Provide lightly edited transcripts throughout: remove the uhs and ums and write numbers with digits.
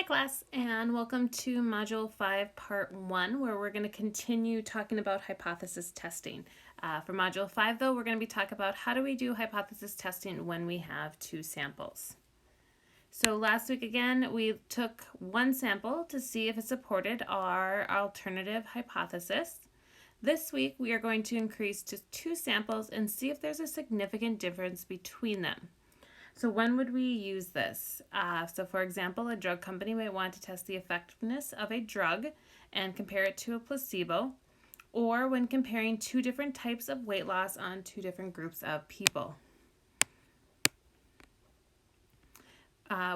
class, and welcome to Module 5, Part 1, where we're going to continue talking about hypothesis testing. For Module 5, though, we're going to be talking about how do we do hypothesis testing when we have two samples. So last week, again, we took one sample to see if it supported our alternative hypothesis. This week, we are going to increase to two samples and see if there's a significant difference between them. So when would we use this? So for example, a drug company might want to test the effectiveness of a drug and compare it to a placebo, or when comparing two different types of weight loss on two different groups of people.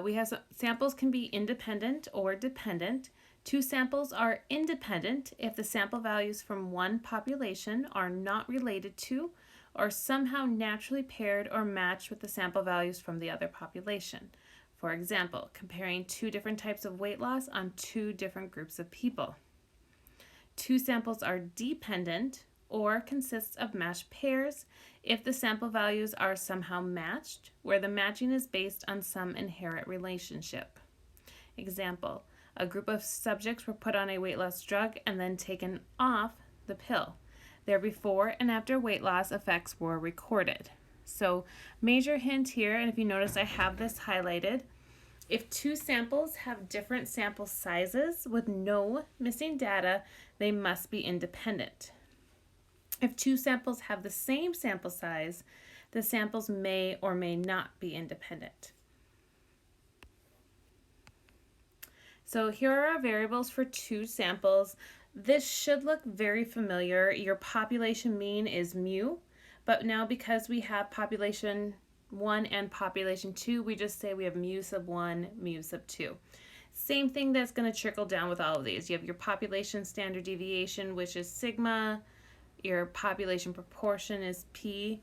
We have samples can be independent or dependent. Two samples are independent if the sample values from one population are not related to or somehow naturally paired or matched with the sample values from the other population. For example, comparing two different types of weight loss on two different groups of people. Two samples are dependent or consists of matched pairs if the sample values are somehow matched, where the matching is based on some inherent relationship. Example, a group of subjects were put on a weight loss drug and then taken off the pill. Their before and after weight loss effects were recorded. So major hint here, and if you notice I have this highlighted, if two samples have different sample sizes with no missing data, they must be independent. If two samples have the same sample size, the samples may or may not be independent. So here are our variables for two samples. This should look very familiar. Your population mean is mu, but now because we have population 1 and population 2, we just say we have mu sub 1, mu sub 2. Same thing that's going to trickle down with all of these. You have your population standard deviation, which is sigma. Your population proportion is p.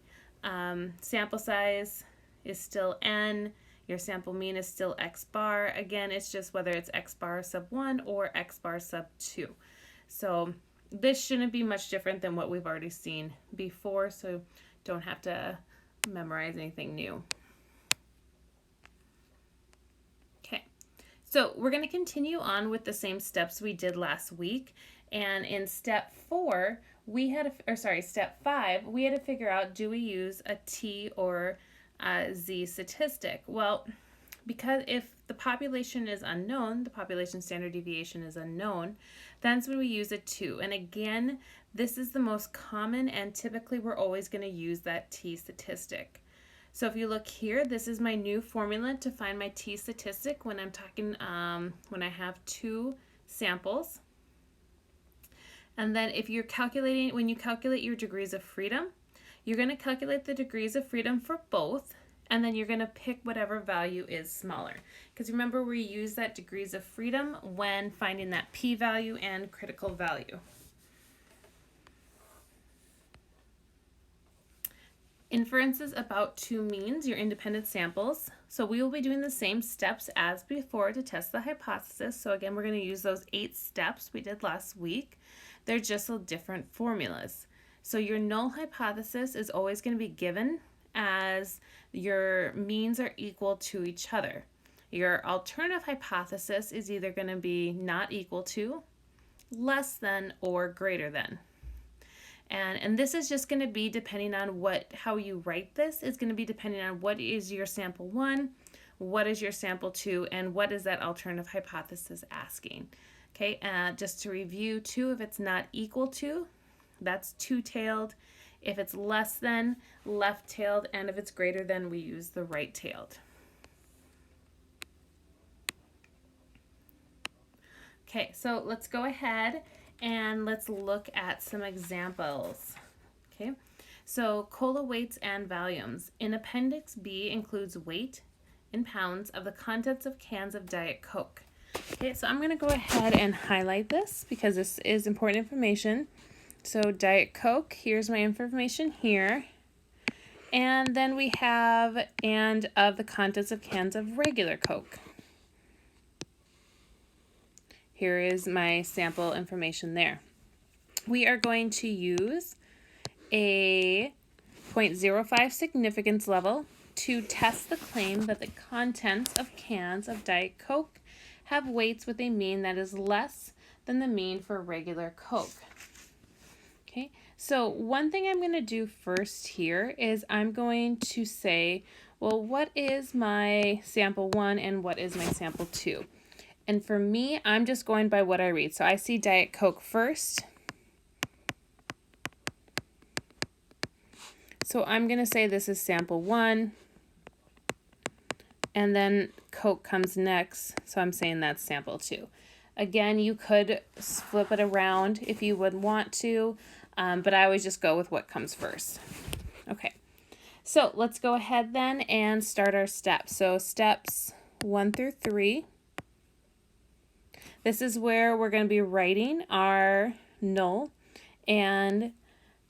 Sample size is still n. Your sample mean is still x bar. Again, it's just whether it's x bar sub 1 or x bar sub 2. So this shouldn't be much different than what we've already seen before, so don't have to memorize anything new. Okay, so we're going to continue on with the same steps we did last week. And in step 4, step 5, we had to figure out, do we use a T or a Z statistic? Well, because if the population is unknown, the population standard deviation is unknown, that's when we use a 2. And again, this is the most common, and typically we're always going to use that T statistic. So if you look here, this is my new formula to find my T statistic when I'm talking, when I have two samples. And then if you're calculating, when you calculate your degrees of freedom, you're going to calculate the degrees of freedom for both, and then you're going to pick whatever value is smaller. Because remember, we use that degrees of freedom when finding that p-value and critical value. Inferences about two means, your independent samples. So we will be doing the same steps as before to test the hypothesis. So again, we're going to use those 8 steps we did last week. They're just different formulas. So your null hypothesis is always going to be given as your means are equal to each other. Your alternative hypothesis is either going to be not equal to, less than, or greater than. And this is just going to be depending on how you write this is going to be depending on what is your sample 1, what is your sample 2, and what is that alternative hypothesis asking. Okay, just to review too, if it's not equal to, that's two-tailed. If it's less than, left-tailed, and if it's greater than, we use the right-tailed. Okay, so let's go ahead and let's look at some examples. Okay, so COLA weights and volumes. In Appendix B includes weight in pounds of the contents of cans of Diet Coke. Okay, so I'm going to go ahead and highlight this because this is important information. So Diet Coke, here's my information here. And then we have and of the contents of cans of regular Coke. Here is my sample information there. We are going to use a 0.05 significance level to test the claim that the contents of cans of Diet Coke have weights with a mean that is less than the mean for regular Coke. Okay, so one thing I'm going to do first here is I'm going to say, well, what is my sample 1 and what is my sample 2? And for me, I'm just going by what I read. So I see Diet Coke first. So I'm going to say this is sample 1. And then Coke comes next. So I'm saying that's sample 2. Again, you could flip it around if you would want to, but I always just go with what comes first. Okay, so let's go ahead then and start our steps. So steps 1 through 3. This is where we're going to be writing our null and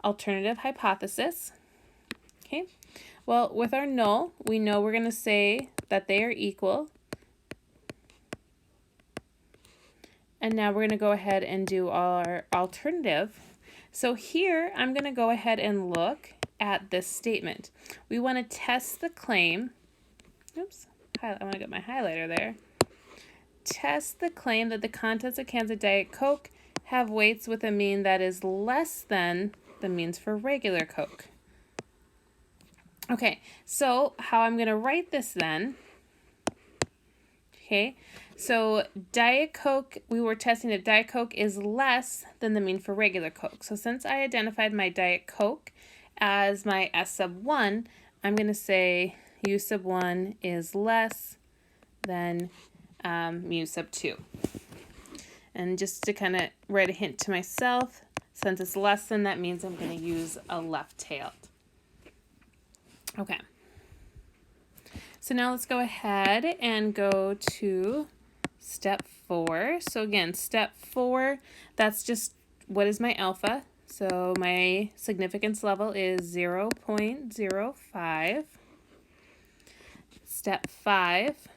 alternative hypothesis. Okay, well, with our null, we know we're going to say that they are equal. And now we're going to go ahead and do our alternative. So here, I'm going to go ahead and look at this statement. We want to test the claim. Oops, I want to get my highlighter there. Test the claim that the contents of cans of Diet Coke have weights with a mean that is less than the means for regular Coke. Okay, so how I'm going to write this then. Okay, so Diet Coke, we were testing if Diet Coke is less than the mean for regular Coke. So since I identified my Diet Coke as my S sub 1, I'm going to say U sub 1 is less than mu sub 2. And just to kind of write a hint to myself, since it's less than, that means I'm going to use a left-tailed. Okay. So now let's go ahead and go to step 4. So again, step 4, that's just what is my alpha. So my significance level is 0.05. Step 5.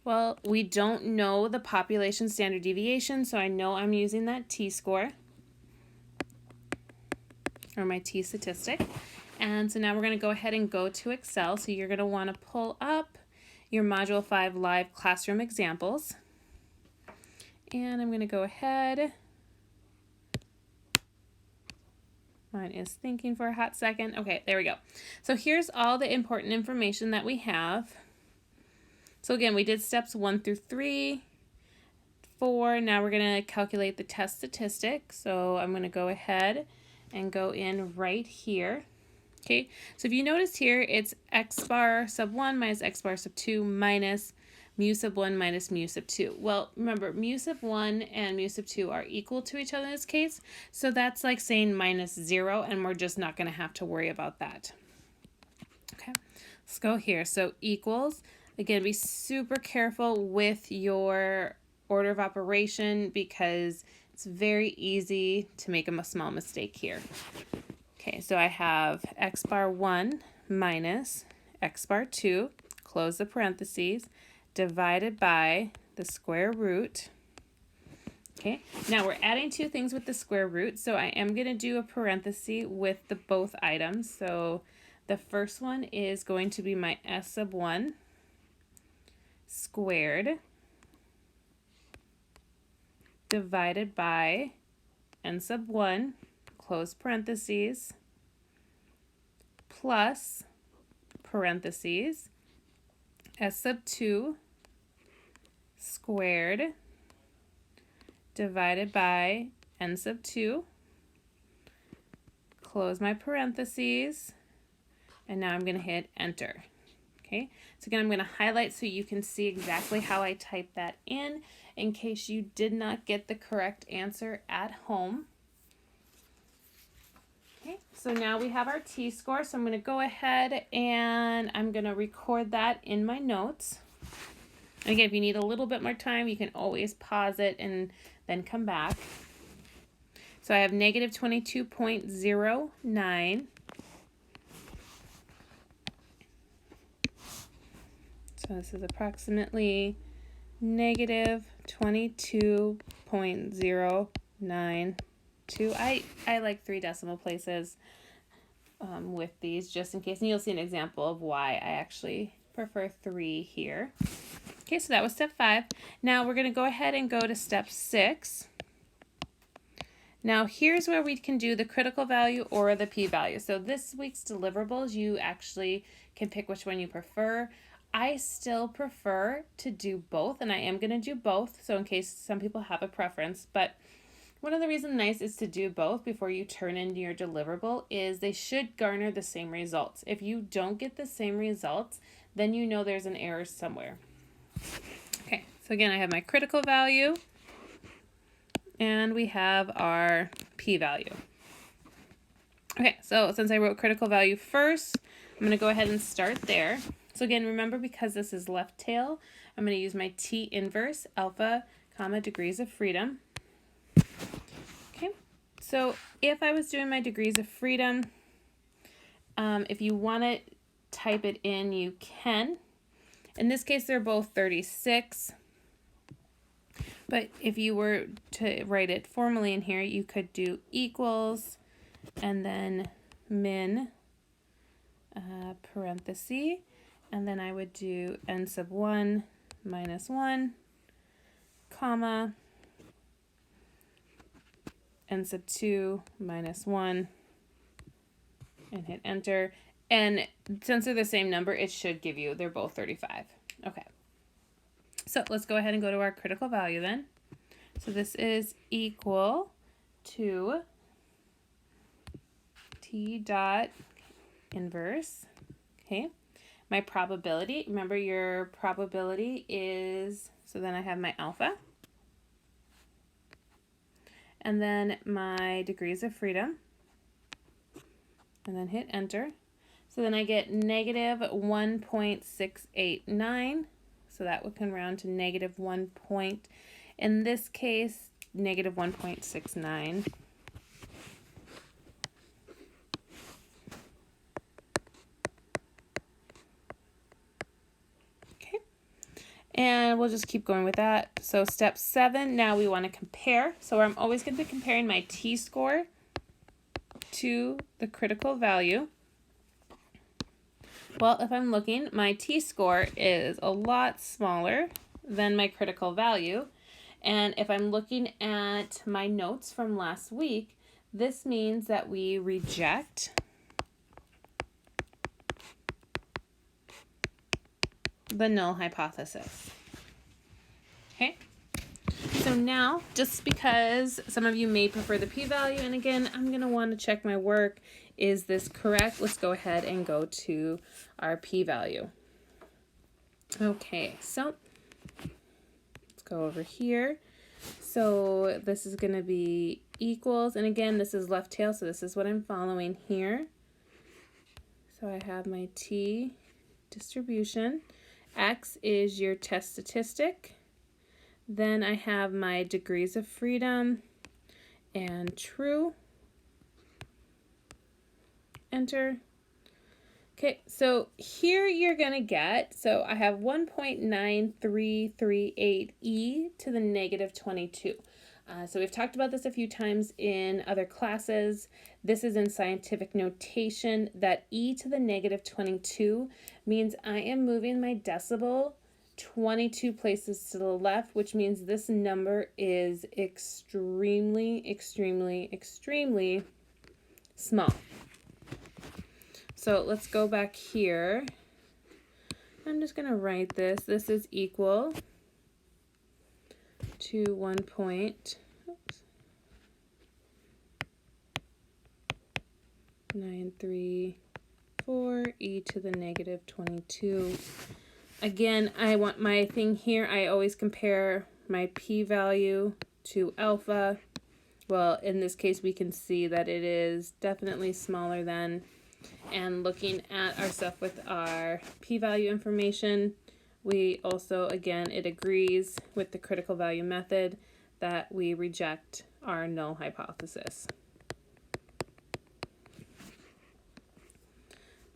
Well, we don't know the population standard deviation, so I know I'm using that t-score, or my t-statistic. And so now we're going to go ahead and go to Excel. So you're going to want to pull up your Module 5 live classroom examples. And I'm going to go ahead. Mine is thinking for a hot second. Okay, there we go. So here's all the important information that we have. So again, we did steps 1 through 3, 4. Now we're going to calculate the test statistic. So I'm going to go ahead and go in right here. Okay, so if you notice here, it's x bar sub 1 minus x bar sub 2 minus mu sub 1 minus mu sub 2. Well, remember, mu sub 1 and mu sub 2 are equal to each other in this case. So that's like saying minus 0, and we're just not going to have to worry about that. Okay, let's go here. So equals. Again, be super careful with your order of operation because it's very easy to make a small mistake here. Okay, so I have x bar 1 minus x bar 2, close the parentheses, divided by the square root. Okay, now we're adding two things with the square root, so I am going to do a parenthesis with the both items. So the first one is going to be my s sub 1 squared divided by n sub 1, close parentheses, plus parentheses, s sub 2 squared divided by n sub 2, close my parentheses, and now I'm going to hit enter. Okay, so again, I'm going to highlight so you can see exactly how I type that in case you did not get the correct answer at home. Okay, so now we have our t-score, so I'm going to go ahead and I'm going to record that in my notes. And again, if you need a little bit more time, you can always pause it and then come back. So I have negative 22.09. So this is approximately negative 22.092. I like 3 decimal places with these just in case. And you'll see an example of why I actually prefer 3 here. Okay, so that was step 5. Now we're going to go ahead and go to step 6. Now here's where we can do the critical value or the p-value. So this week's deliverables, you actually can pick which one you prefer. I still prefer to do both, and I am going to do both, so in case some people have a preference. But one of the reasons nice is to do both before you turn in your deliverable is they should garner the same results. If you don't get the same results, then you know there's an error somewhere. Okay, so again, I have my critical value, and we have our p-value. Okay, so since I wrote critical value first, I'm going to go ahead and start there. So again, remember, because this is left tail, I'm going to use my t inverse, alpha, comma, degrees of freedom. Okay, so if I was doing my degrees of freedom, if you want to type it in, you can. In this case, they're both 36. But if you were to write it formally in here, you could do equals and then min parenthesis, and then I would do n sub 1 minus 1, comma, n sub 2 minus 1, and hit enter. And since they're the same number, it should give you, they're both 35. Okay. So let's go ahead and go to our critical value then. So this is equal to t dot inverse. Okay. My probability, remember your probability is, so then I have my alpha. And then my degrees of freedom. And then hit enter. So then I get negative 1.689. So that would come round to negative 1 point, in this case, negative 1.69. Okay, and we'll just keep going with that. So step 7, now we want to compare. So I'm always going to be comparing my t-score to the critical value. Well, if I'm looking, my t-score is a lot smaller than my critical value. And if I'm looking at my notes from last week, this means that we reject the null hypothesis. Okay? So now, just because some of you may prefer the p-value, and again, I'm going to want to check my work. Is this correct? Let's go ahead and go to our p-value. Okay, so let's go over here. So this is going to be equals, and again, this is left tail, so this is what I'm following here. So I have my t distribution. X is your test statistic. Then I have my degrees of freedom and true. Enter. Okay, so here you're going to get, so I have 1.9338 e to the negative 22. So we've talked about this a few times in other classes. This is in scientific notation that e to the negative 22 means I am moving my decibel 22 places to the left, which means this number is extremely, extremely, extremely small. So let's go back here. I'm just going to write this. This is equal to 1.934 e to the negative 22. Again, I want my thing here, I always compare my p-value to alpha. Well, in this case, we can see that it is definitely smaller than. And looking at our stuff with our p-value information, we also, again, it agrees with the critical value method that we reject our null hypothesis.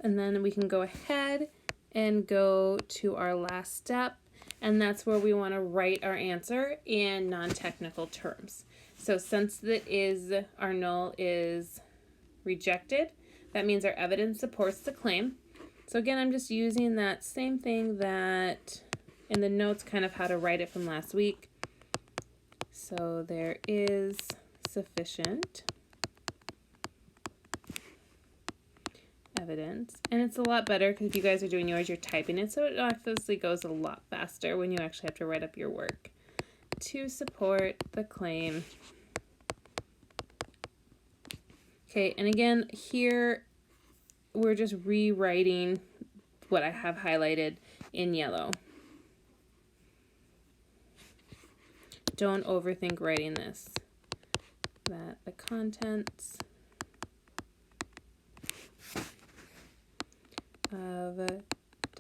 And then we can go ahead and go to our last step, and that's where we want to write our answer in non-technical terms. So since our null is rejected, that means our evidence supports the claim. So again, I'm just using that same thing that in the notes kind of how to write it from last week. So there is sufficient evidence. And it's a lot better because if you guys are doing yours, you're typing it, so it obviously goes a lot faster when you actually have to write up your work to support the claim. Okay, and again, here we're just rewriting what I have highlighted in yellow. Don't overthink writing this. That the contents of a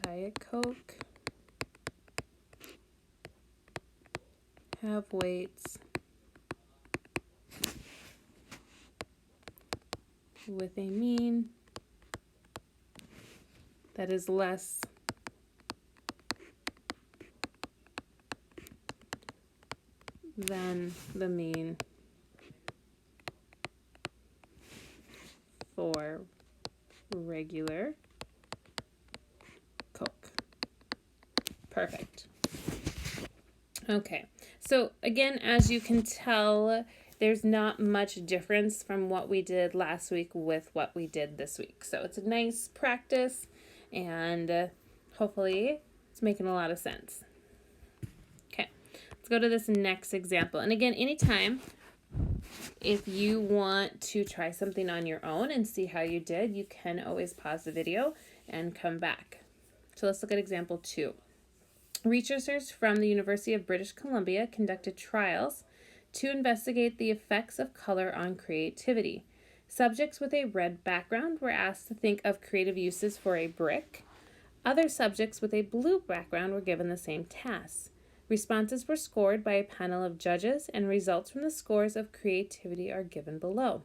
Diet Coke have weights with a mean that is less than the mean for regular Coke. Perfect. Okay, so again, as you can tell, there's not much difference from what we did last week with what we did this week. So it's a nice practice, and hopefully it's making a lot of sense. Okay, let's go to this next example. And again, anytime if you want to try something on your own and see how you did, you can always pause the video and come back. So let's look at example 2. Researchers from the University of British Columbia conducted trials to investigate the effects of color on creativity. Subjects with a red background were asked to think of creative uses for a brick. Other subjects with a blue background were given the same tasks. Responses were scored by a panel of judges, and results from the scores of creativity are given below.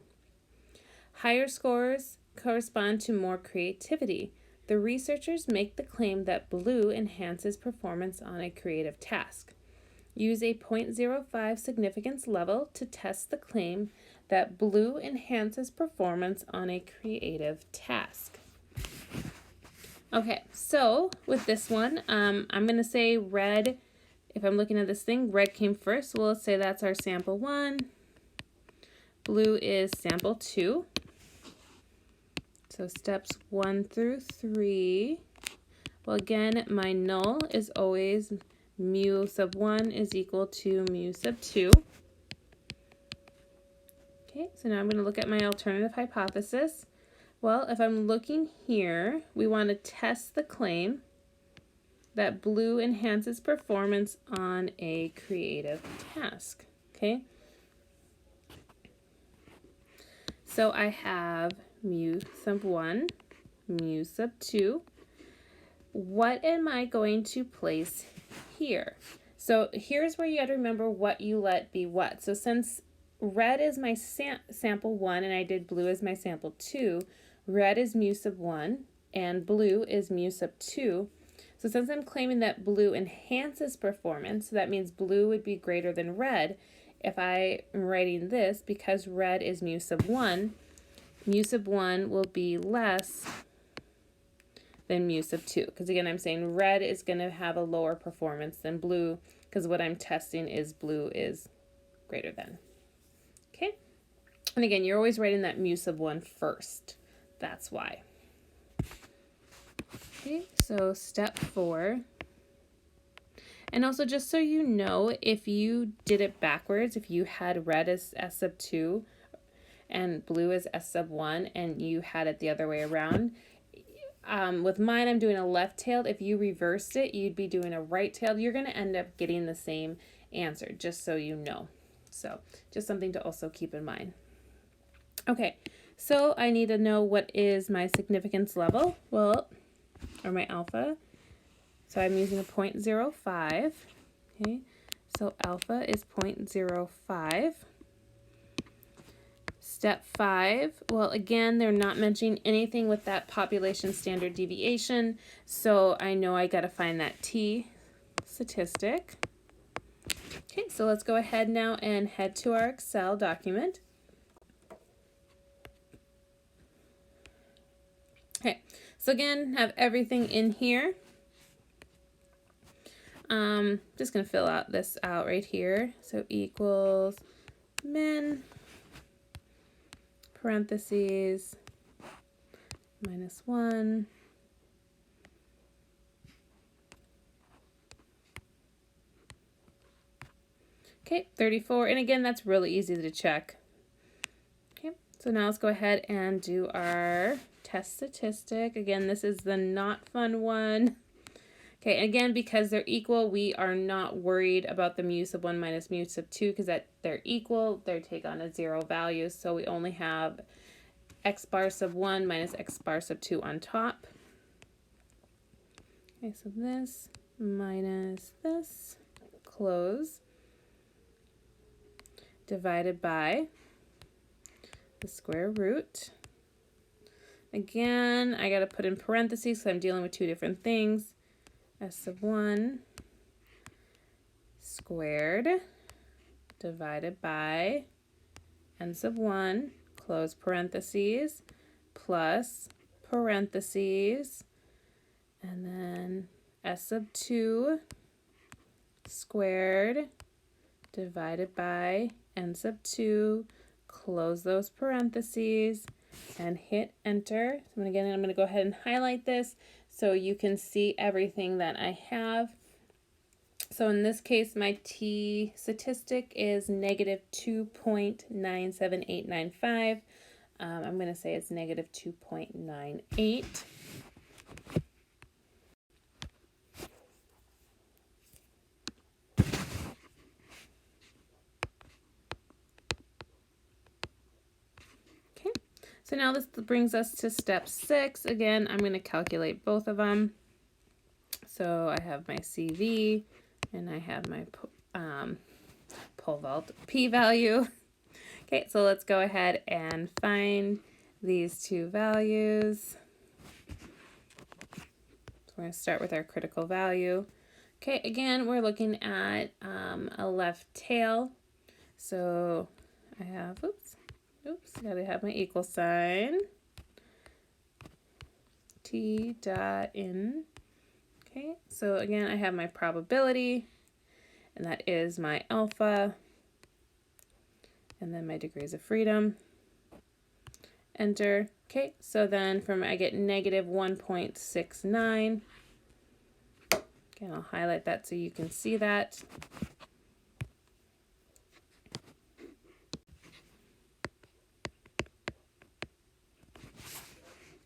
Higher scores correspond to more creativity. The researchers make the claim that blue enhances performance on a creative task. Use a 0.05 significance level to test the claim that blue enhances performance on a creative task. Okay, so with this one, I'm going to say red. If I'm looking at this thing, red came first. Well, let's say that's our sample 1. Blue is sample 2. So steps 1 through 3. Well, again, my null is always mu sub 1 is equal to mu sub 2. Okay, so now I'm going to look at my alternative hypothesis. Well, if I'm looking here, we want to test the claim that blue enhances performance on a creative task. Okay, so I have mu sub 1, mu sub 2. What am I going to place here? So here's where you got to remember what you let be what. So since red is my sample 1 and I did blue as my sample 2, red is mu sub 1 and blue is mu sub 2. So since I'm claiming that blue enhances performance, so that means blue would be greater than red. If I am writing this, because red is mu sub 1, mu sub 1 will be less than mu sub 2. Because again, I'm saying red is going to have a lower performance than blue, because what I'm testing is blue is greater than. Okay? And again, you're always writing that mu sub 1 first. That's why. Okay, so step 4. And also, just so you know, if you did it backwards, if you had red as S sub 2 and blue as S sub 1 and you had it the other way around, with mine, I'm doing a left-tailed. If you reversed it, you'd be doing a right-tailed. You're going to end up getting the same answer, just so you know. So just something to also keep in mind. Okay, so I need to know what is my significance level. Well, or my alpha. So I'm using a 0.05. Okay, so alpha is 0.05. Step 5, well, again, they're not mentioning anything with that population standard deviation, so I know I got to find that t statistic. Okay, so let's go ahead now and head to our Excel document. Okay, so again, have everything in here. Just going to fill out this out right here. So equals min, parentheses, -1, okay, 34, and again, that's really easy to check. Okay, so now let's go ahead and do our test statistic. Again, this is the not fun one. Okay, and again, because they're equal, we are not worried about the mu sub 1 minus mu sub 2 because that they're equal. They take on a 0 value, so we only have x bar sub 1 minus x bar sub 2 on top. Okay, so this minus this, close, divided by the square root. Again, I got to put in parentheses because I'm dealing with two different things. S sub 1 squared divided by n sub 1, close parentheses, plus parentheses, and then s sub 2 squared divided by n sub 2, close those parentheses, and hit enter. So again, I'm going to go ahead and highlight this so you can see everything that I have. So in this case, my t statistic is negative 2.97895. I'm going to say it's negative 2.98. So now this brings us to step 6. Again, I'm going to calculate both of them. So I have my CV and I have my pole vault p-value. Okay, so let's go ahead and find these two values. So we're going to start with our critical value. Okay, again, we're looking at a left tail. So I have, gotta have my equal sign. T dot in. Okay, so again, I have my probability, and that is my alpha, and then my degrees of freedom. Enter. Okay, so then I get negative 1.69. Again, I'll highlight that so you can see that.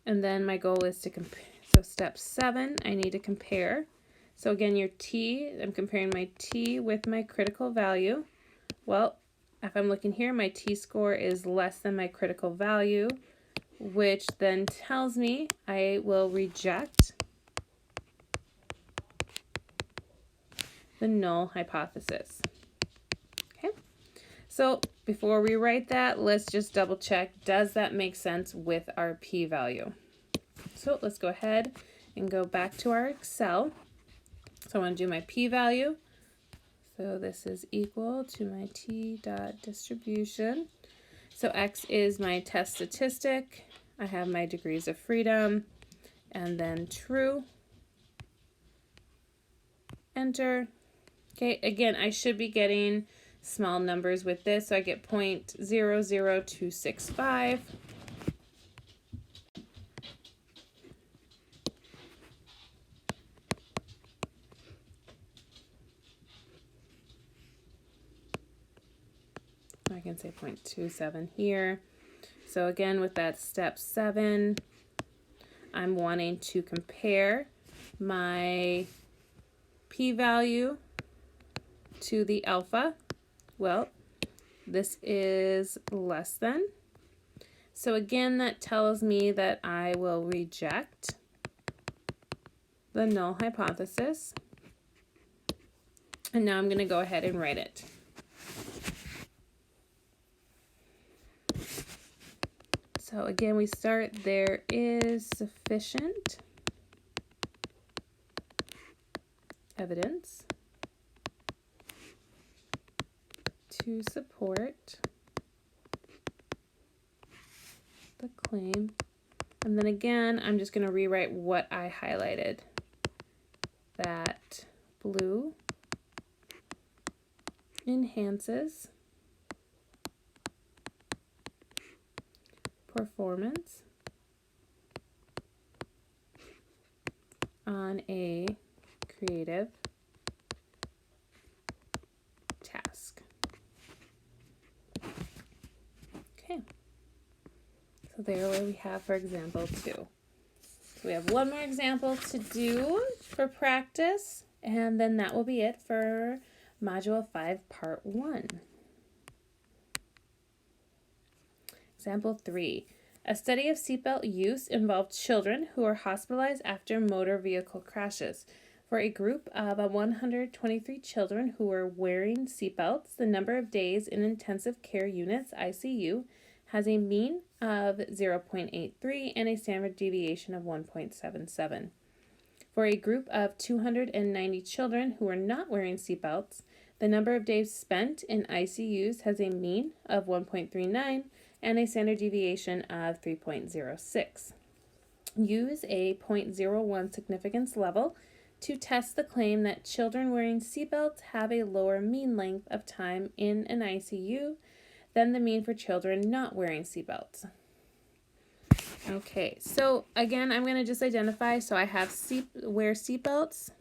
And then my goal is to compare. So step 7, I need to compare. So again, your t, I'm comparing my t with my critical value. Well, if I'm looking here, my t-score is less than my critical value, which then tells me I will reject the null hypothesis. Okay, so before we write that, let's just double check, does that make sense with our p-value? So let's go ahead and go back to our Excel. So I want to do my p-value. So this is equal to my t dot distribution. So x is my test statistic. I have my degrees of freedom, and then true. Enter. Okay, again, I should be getting small numbers with this, so I get 0.00265. I can say 0.27 here. So again, with that step 7, I'm wanting to compare my p-value to the alpha. Well, this is less than. So again, that tells me that I will reject the null hypothesis. And now I'm going to go ahead and write it. So again, we start, there is sufficient evidence to support the claim. And then again, I'm just going to rewrite what I highlighted. That Blue enhances performance on a creative task. Okay, so there we have for example 2. So we have one more example to do for practice, and then that will be it for Module 5, Part 1. Example 3. A study of seatbelt use involved children who were hospitalized after motor vehicle crashes. For a group of 123 children who were wearing seatbelts, the number of days in intensive care units, ICU, has a mean of 0.83 and a standard deviation of 1.77. For a group of 290 children who are not wearing seatbelts, the number of days spent in ICUs has a mean of 1.39 and a standard deviation of 3.06. Use a 0.01 significance level to test the claim that children wearing seatbelts have a lower mean length of time in an ICU than the mean for children not wearing seatbelts. Okay, so again, I'm going to just identify. So I have wear seatbelts.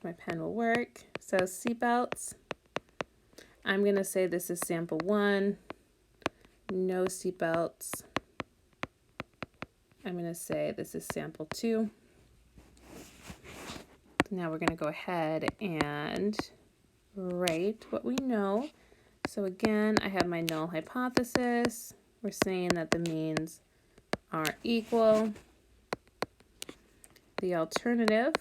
My pen will work. So seatbelts. I'm going to say this is sample 1. No seatbelts. I'm going to say this is sample 2. Now we're going to go ahead and write what we know. So again, I have my null hypothesis. We're saying that the means are equal. The alternative,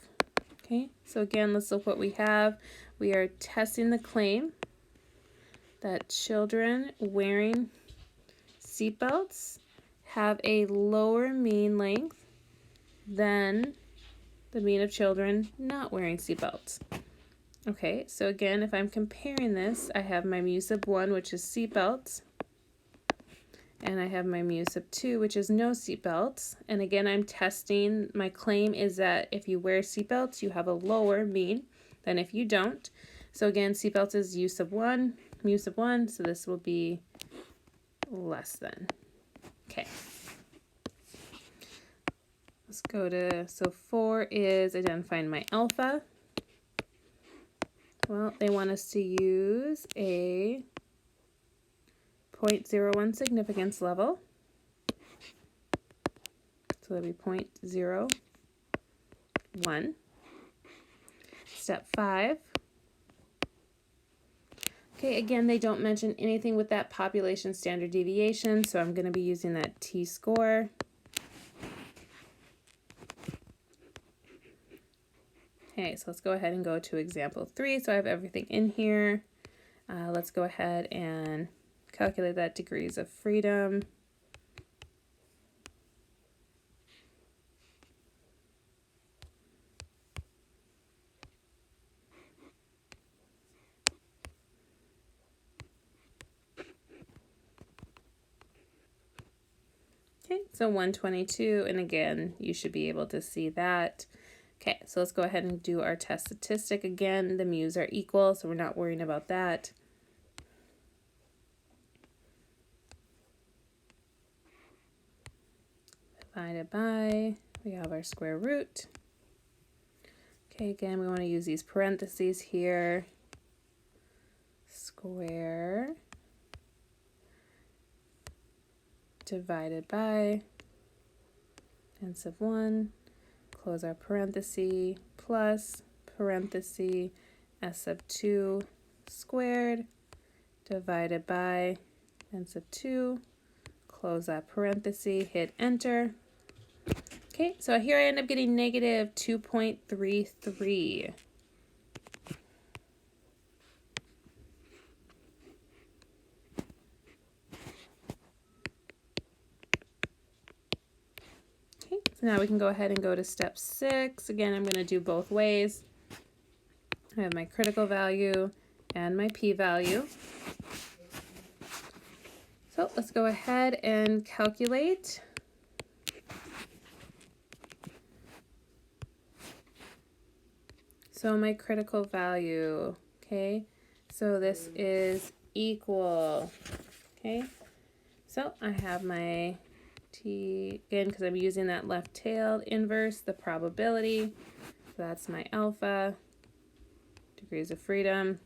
okay, so again, let's look what we have. We are testing the claim that children wearing seatbelts have a lower mean length than the mean of children not wearing seatbelts. Okay, so again, if I'm comparing this, I have my mu sub 1, which is seatbelts, and I have my mu sub 2, which is no seatbelts. And again, I'm testing, my claim is that if you wear seatbelts, you have a lower mean than if you don't. So again, seatbelts is u sub 1, mu sub 1, so this will be less than. Okay. Let's go to, so 4 is identifying my alpha. Well, they want us to use a 0.01 significance level. So that'll be 0.01. Step 5. Okay, again, they don't mention anything with that population standard deviation, so I'm going to be using that t-score. Okay, so let's go ahead and go to example 3. So I have everything in here. Let's go ahead and calculate that degrees of freedom. Okay, so 122, and again, you should be able to see that. Okay, so let's go ahead and do our test statistic again. The mu's are equal, so we're not worrying about that. Divided by, we have our square root. Okay, again, we want to use these parentheses here. Square divided by n sub 1, close our parenthesis, plus parenthesis s sub 2 squared divided by n sub 2, close that parenthesis, hit enter. Okay, so here I end up getting negative 2.33. So now we can go ahead and go to step 6. Again, I'm going to do both ways. I have my critical value and my p-value. So let's go ahead and calculate. So my critical value, okay? So this is equal, okay? So I have my t, again, because I'm using that left-tailed inverse, the probability. So that's my alpha, degrees of freedom,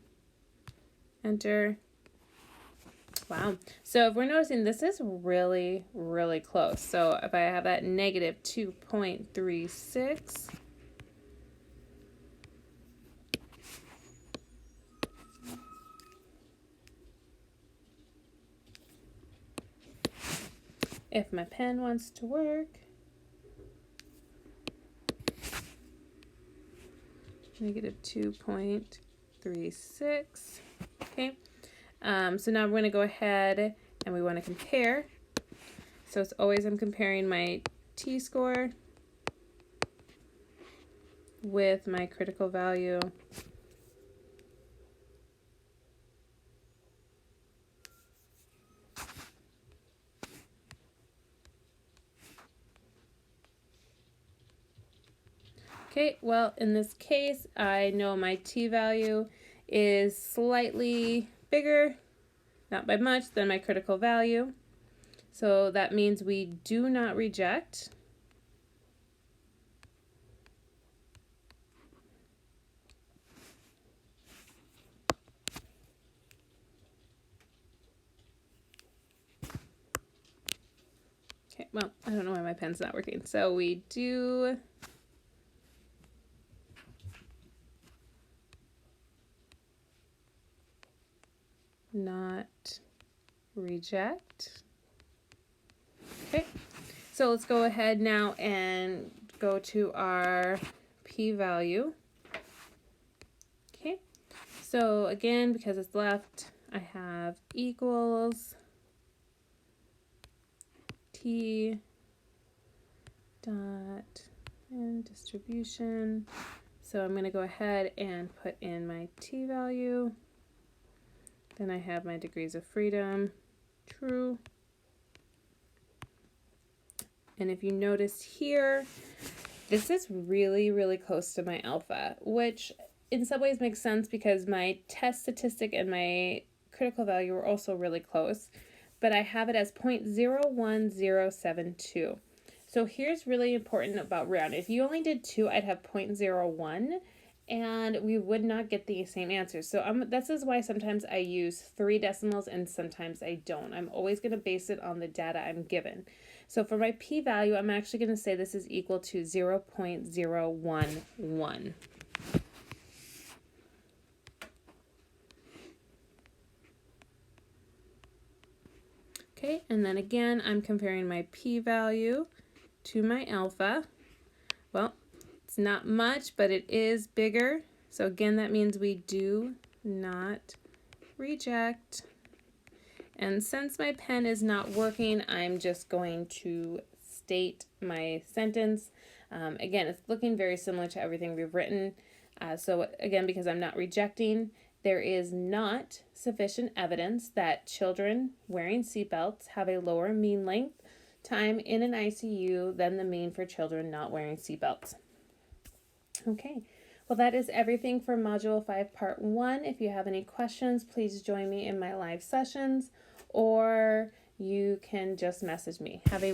enter. Wow. So if we're noticing, this is really, really close. So if I have that negative 2.36, if my pen wants to work, negative 2.36, okay. So now we're going to go ahead and we want to compare. So it's always I'm comparing my t-score with my critical value. Okay, well, in this case, I know my t-value is slightly bigger, not by much, than my critical value. So that means we do not reject. Okay, well, I don't know why my pen's not working. So we do not reject. Okay, so let's go ahead now and go to our p-value. Okay, so again, because it's left, I have equals t dot and distribution. So I'm going to go ahead and put in my t-value. Then I have my degrees of freedom, true. And if you notice here, this is really, really close to my alpha, which in some ways makes sense because my test statistic and my critical value are also really close, but I have it as 0.01072. So here's really important about round. If you only did 2, I'd have 0.01, and we would not get the same answers. So this is why sometimes I use 3 decimals and sometimes I don't. I'm always going to base it on the data I'm given. So for my p-value, I'm actually going to say this is equal to 0.011. Okay, and then again, I'm comparing my p-value to my alpha. Well, it's not much, but it is bigger. So again, that means we do not reject. And since my pen is not working, I'm just going to state my sentence. Again, it's looking very similar to everything we've written. So again, because I'm not rejecting, there is not sufficient evidence that children wearing seatbelts have a lower mean length time in an ICU than the mean for children not wearing seatbelts. Okay, well, that is everything for Module 5, Part 1. If you have any questions, please join me in my live sessions, or you can just message me. Have a